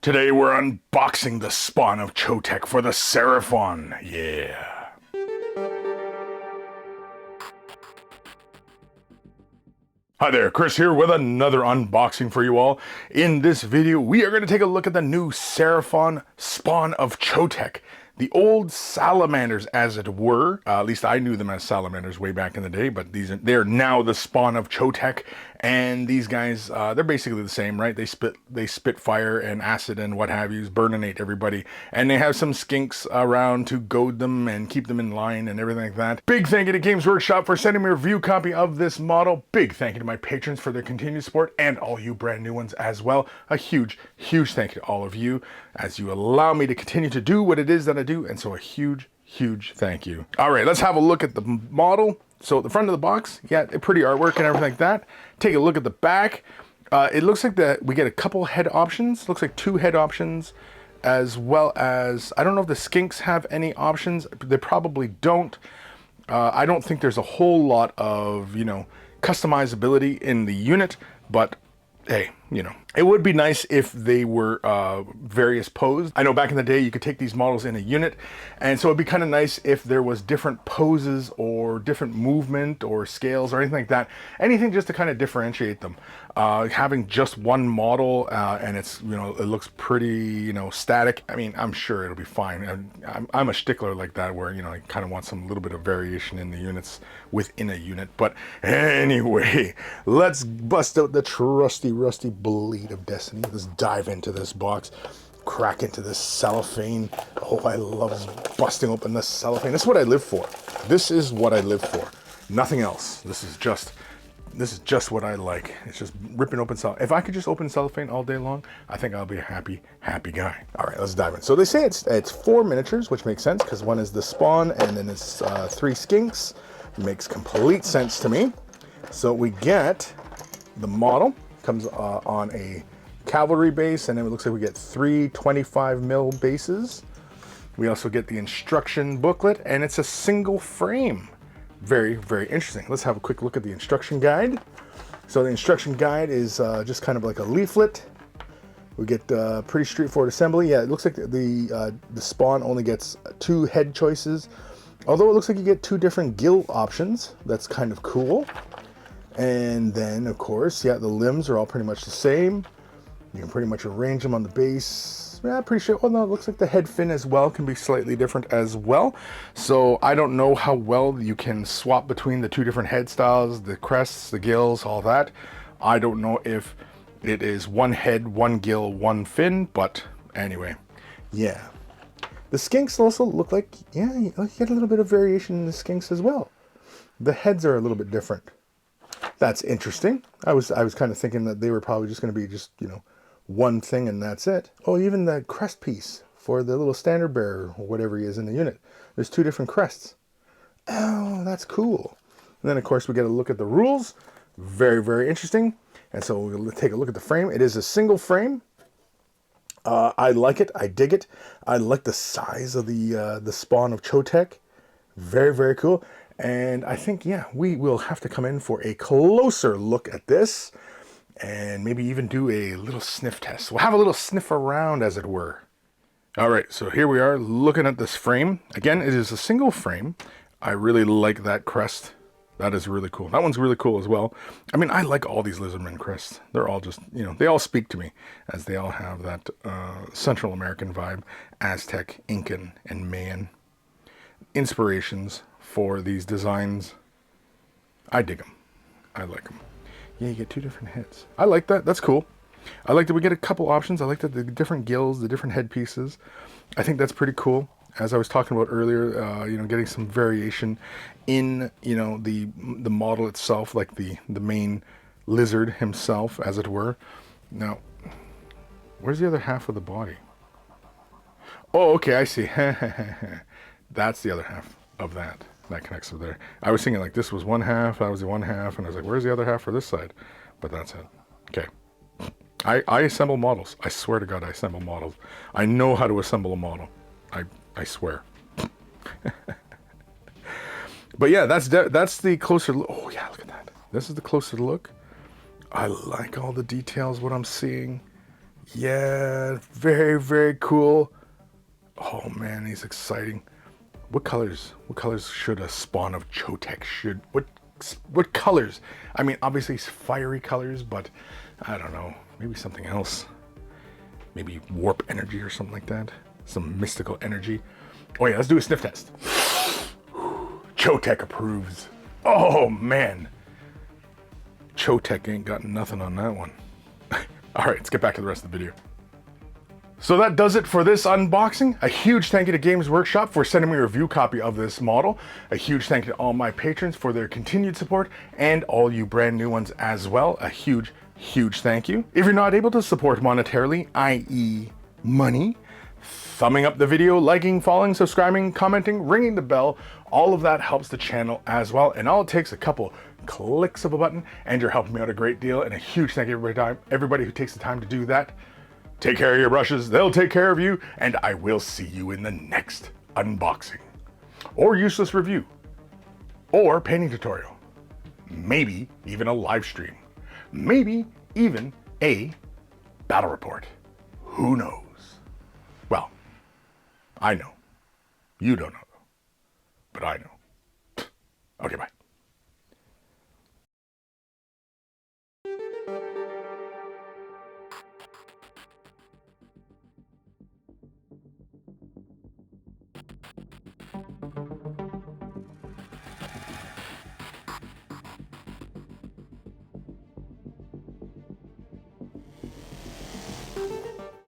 Today we're unboxing the Spawn of Chotec for the Seraphon. Yeah. Hi there, Chris here with another unboxing for you all. In this video, we are going to take a look at the new Seraphon Spawn of Chotec. The old salamanders, as it were. At least I knew them as salamanders way back in the day, but they're now the Spawn of Chotec. And these guys, they're basically the same, right? They spit fire and acid and what have you, burninate everybody. And they have some skinks around to goad them and keep them in line and everything like that. Big thank you to Games Workshop for sending me a review copy of this model. Big thank you to my patrons for their continued support and all you brand new ones as well. A huge, huge thank you to all of you as you allow me to continue to do what it is that I do. And so a huge, huge thank you. All right, let's have a look at the model. So at the front of the box, yeah, pretty artwork and everything like that. Take a look at the back. It looks like that we get a couple head options. Looks like 2 head options, as well as, I don't know if the skinks have any options. They probably don't. I don't think there's a whole lot of, customizability in the unit, but hey, it would be nice if they were various poses. I know back in the day you could take these models in a unit, and so it'd be kind of nice if there was different poses or different movement or scales or anything like that. Anything just to kind of differentiate them. Having just one model and it's, it looks pretty, static. I mean, I'm sure it'll be fine. I'm a stickler like that where, I kind of want some little bit of variation in the units within a unit. But anyway, let's bust out the trusty, rusty blade of destiny. Let's dive into this box, crack into this cellophane. Oh, I love busting open this cellophane. This is what I live for. This is what I live for. Nothing else. This is just what I like. It's just ripping open cellophane. If I could just open cellophane all day long, I think I'll be a happy, happy guy. All right, let's dive in. So they say it's 4 miniatures, which makes sense because one is the Spawn and then it's 3 skinks. It makes complete sense to me. So we get the model. Comes on a cavalry base, and then it looks like we get 3 25mm bases. We also get the instruction booklet, and it's a single frame. Very, very interesting. Let's have a quick look at the instruction guide. So the instruction guide is just kind of like a leaflet. We get pretty straightforward assembly. Yeah, it looks like the Spawn only gets 2 head choices, although it looks like you get 2 different gill options. That's kind of cool. And then, of course, yeah, the limbs are all pretty much the same. You can pretty much arrange them on the base. Yeah, pretty sure. Oh no, it looks like the head fin as well can be slightly different as well. So I don't know how well you can swap between the 2 different head styles, the crests, the gills, all that. I don't know if it is 1 head, 1 gill, 1 fin, but anyway, yeah. The skinks also look like, yeah, you get a little bit of variation in the skinks as well. The heads are a little bit different. That's interesting. I was kind of thinking that they were probably just going to be just, one thing and that's it. Oh, even the crest piece for the little standard bearer or whatever he is in the unit. There's 2 different crests. Oh, that's cool. And then, of course, we get a look at the rules. Very, very interesting. And so we'll take a look at the frame. It is a single frame. I like it. I dig it. I like the size of the Spawn of Chotec. Very, very cool. And I think, yeah, we will have to come in for a closer look at this and maybe even do a little sniff test. We'll have a little sniff around, as it were. All right, so here we are looking at this frame. Again, it is a single frame. I really like that crest. That is really cool. That one's really cool as well. I mean, I like all these lizardmen crests. They're all just, they all speak to me as they all have that Central American vibe, Aztec, Incan, and Mayan inspirations for these designs. I dig them. I like them. Yeah, you get 2 different heads. I like that. That's cool. I like that we get a couple options. I like that the different gills, the different head pieces. I think that's pretty cool. As I was talking about earlier, getting some variation in, the model itself, like the main lizard himself, as it were. Now, where's the other half of the body? Oh, okay, I see. That's the other half of that. That connects over there. I was thinking like this was 1 half, that was the 1 half, and I was like, where's the other half for this side? But that's it. Okay. I assemble models. I swear to God, I assemble models. I know how to assemble a model. I swear. But yeah, that's the closer look. Oh yeah, look at that. This is the closer look. I like all the details, what I'm seeing. Yeah, very, very cool. Oh man, he's exciting. What colors should a Spawn of Chotec what colors? I mean, obviously fiery colors, but I don't know, maybe something else. Maybe warp energy or something like that. Some mystical energy. Oh yeah, let's do a sniff test. Chotec approves. Oh man. Chotec ain't got nothing on that one. All right, let's get back to the rest of the video. So that does it for this unboxing. A huge thank you to Games Workshop for sending me a review copy of this model. A huge thank you to all my patrons for their continued support, and all you brand new ones as well. A huge, huge thank you. If you're not able to support monetarily, i.e. money, thumbing up the video, liking, following, subscribing, commenting, ringing the bell, all of that helps the channel as well. And all it takes a couple clicks of a button, and you're helping me out a great deal. And a huge thank you to everybody who takes the time to do that. Take care of your brushes, they'll take care of you, and I will see you in the next unboxing. Or useless review. Or painting tutorial. Maybe even a live stream. Maybe even a battle report. Who knows? Well, I know. You don't know, but I know. Okay, bye.